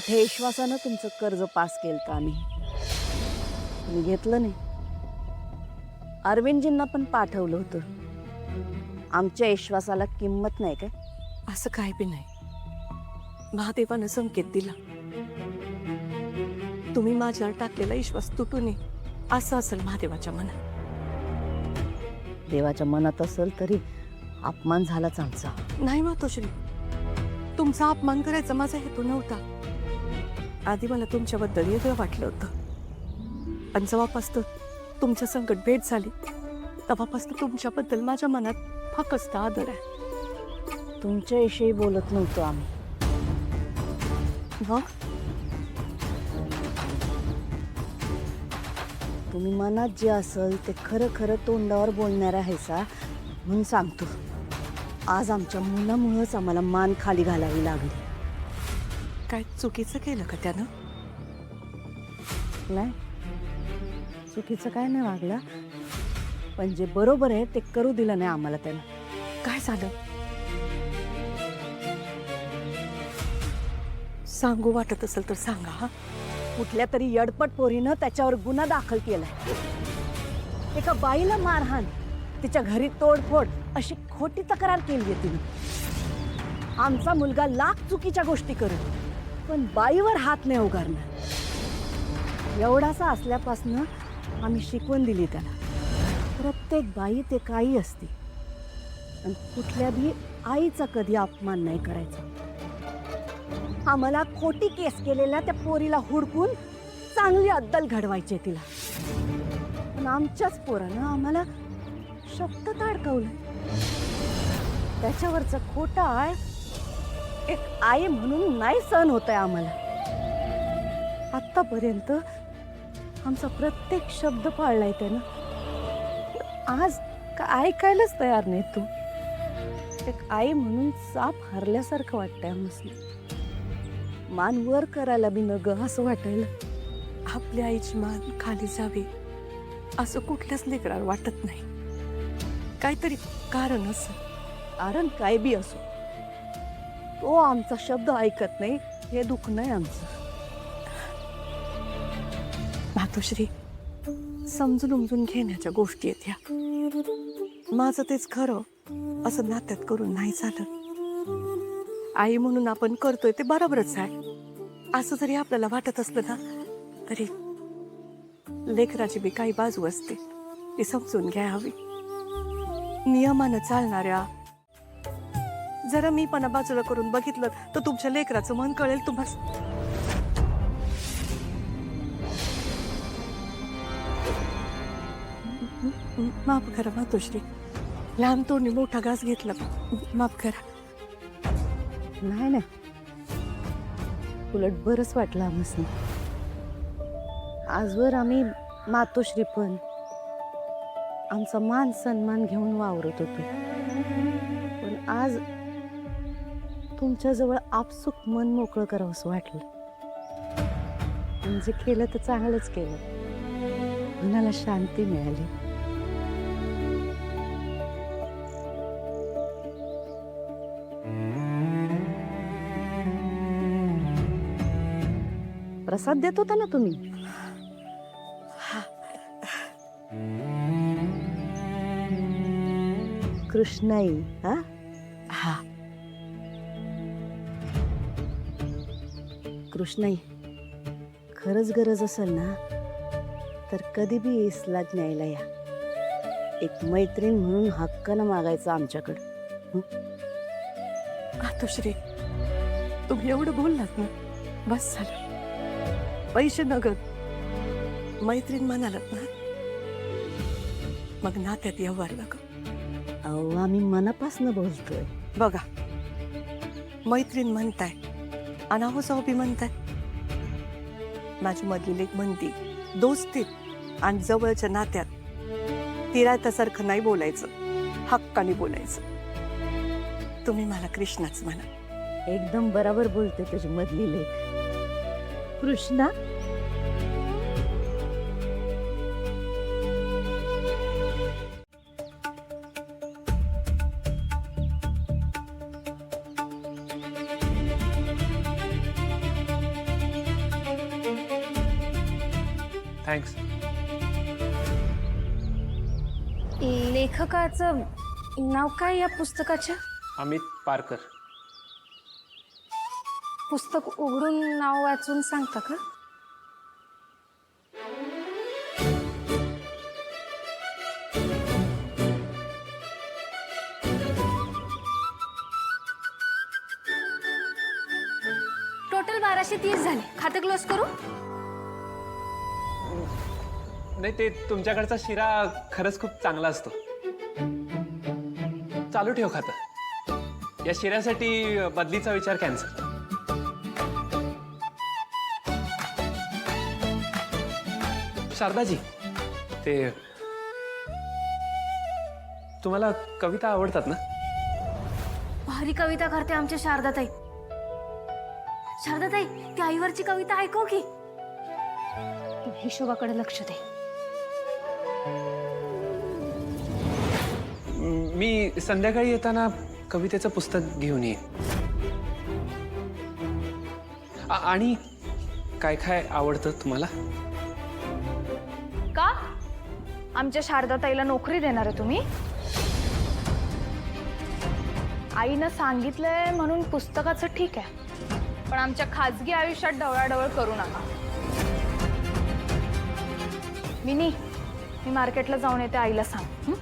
मोठ्या विश्वासानं तुमचं कर्ज पास केलं तर आम्ही तुम्ही घेतलं नाही. अरविंदजींना पण पाठवलं होतं. आमच्या विश्वासाला किंमत नाही काय? असं काय बी नाही. महादेवानं संकेत दिला. तुम्ही माझ्यावर टाकलेला विश्वास तुटू नये असं असेल महादेवाच्या मनात. देवाच्या मनात असेल तरी अपमान झालाच आमचा. नाही मातोश्री, तुमचा अपमान करायचा माझा हेतू नव्हता. आधी मला तुमच्याबद्दल वेगळं वाटलं होतं, आणि जेव्हापासून तुमच्या संकट भेट झाली तेव्हापासून तुमच्याबद्दल माझ्या मनात फकस्त आदर आहे. तुमच्याविषयी बोलत नव्हतो आम्ही. मग तुम्ही मनात जे असेल ते खरं खरं तोंडावर बोलणार आहेसा म्हणून सांगतो. आज आमच्या मुलामुळंच आम्हाला मान खाली घालावी लागली. काय चुकीचं केलं का त्यानं? नाही, चुकीचं काय नाही वागला, पण जे बरोबर आहे ते करू दिलं नाही आम्हाला त्यानं. काय झालं सांगू वाटत असेल तर सांगा. हा, कुठल्या तरी यडपट पोरीनं त्याच्यावर गुन्हा दाखल केलाय. एका बाईला मारहाण, तिच्या घरी तोडफोड अशी खोटी तक्रार केली आहे तिनं. आमचा मुलगा लाख चुकीच्या गोष्टी करेल पण बाईवर हात नाही उगारणार. एवढासा असल्यापासनं आम्ही शिकवण दिली त्याला. प्रत्येक बाई ते काही असते, आणि कुठल्या बी आईचा कधी अपमान नाही करायचा. आम्हाला खोटी केस केलेल्या त्या पोरीला हुडकून चांगली अद्दल घडवायची तिला, पण आमच्याच पोरानं आम्हाला शब्दात अडकवलं. त्याच्यावरचं खोटा आळ एक आई म्हणून नाही सहन होत आहे आम्हाला. आतापर्यंत आमचा प्रत्येक शब्द पाळलाय त्यानं. आज ऐकायलाच तयार नाही तू. एक आई म्हणून साप हरल्यासारखं वाटतंय आम्हाला. मान वर करायला बी न ग असं वाटायला. आपल्या आईची मान खाली जावी असं कुठल्याच लेकराला वाटत नाही. काहीतरी कारण असं. कारण काय बी असो, तो आमचा शब्द ऐकत नाही हे दुःख नाही आमचं. मातोश्री, समजून उमजून घेण्याच्या गोष्टी आहेत ह्या. माझं तेच खरं असं नात्यात करून नाही झालं. आई म्हणून आपण करतोय ते बरोबरच आहे असं जरी आपल्याला वाटत असलं ना, तरी लेकराची बी काही बाजू असते, ती समजून घ्या हवी. नियमानं चालणाऱ्या जरा मी पण बाजूला करून बघितलं तर तुमच्या लेकराचं मन कळेल तुम्हाला. माफ करा मातोश्री, लहान तोंडी मोठा घास घेतला, माफ करा. नाही नाही, उलट बरंच वाटलं आम्हाला. आजवर आम्ही मातोश्री पण आमचा मान सन्मान घेऊन वावरत होतो, पण आज तुमच्याजवळ आपसुक मन मोकळं करावं असं वाटलं. म्हणजे केलं तर चांगलंच केलं, मनाला शांती मिळाली. प्रसाद देत होता ना तुम्ही? कृष्णाई. हा हा, कृष्णाई, खरंच गरज असेल ना तर कधी बी इसला न्यायला या. एक मैत्रीण म्हणून हक्कानं मागायचं आमच्याकडं. मातोश्री, तुम्ही एवढं बोललात ना, बस झालं. पैसे नगद, मैत्रीण म्हणालात ना, मग नात्यात व्यवहार नका. अहो, आम्ही मनापासनं बोलतोय. बघा, मैत्रीण म्हणताय आणि अहो जाऊ बी म्हणताय. माझी मधली लेक म्हणती, दोस्तीत आणि जवळच्या नात्यात तिरायतासारखं नाही बोलायचं, हक्काने बोलायचं. तुम्ही मला कृष्णाच म्हणा. एकदम बरोबर बोलते तुझी मधली लेक. कृष्णा, थँक्स. लेखकाचं नाव काय या पुस्तकाच्या? अमित पारकर. पुस्तक उघडून नाव वाचून सांगता का? टोटल 1230 झाले. खातं क्लोज करू? नाही, ते तुमच्याकडचा शिरा खरंच खूप चांगला असतो. चालू ठेव खातं. या शिऱ्यासाठी बदलीचा विचार कॅन्सल. शारदाजी, ते तुम्हाला कविता आवडतात ना? भारी कविता करते आमच्या शारदाताई. शारदाताई, ती आईवरची कविता ऐकव की. तू हिशोबाकडे लक्ष दे. मी संध्याकाळी येताना कवितेचं पुस्तक घेऊन येईन. आणि काय काय आवडतं तुम्हाला? का? आमच्या शारदाताईला नोकरी देणार आहे तुम्ही? आईनं सांगितलंय म्हणून पुस्तकाचं ठीक आहे, पण आमच्या खाजगी आयुष्यात ढवळाढवळ करू नका. मी मार्केटला जाऊन येते, आईला सांग.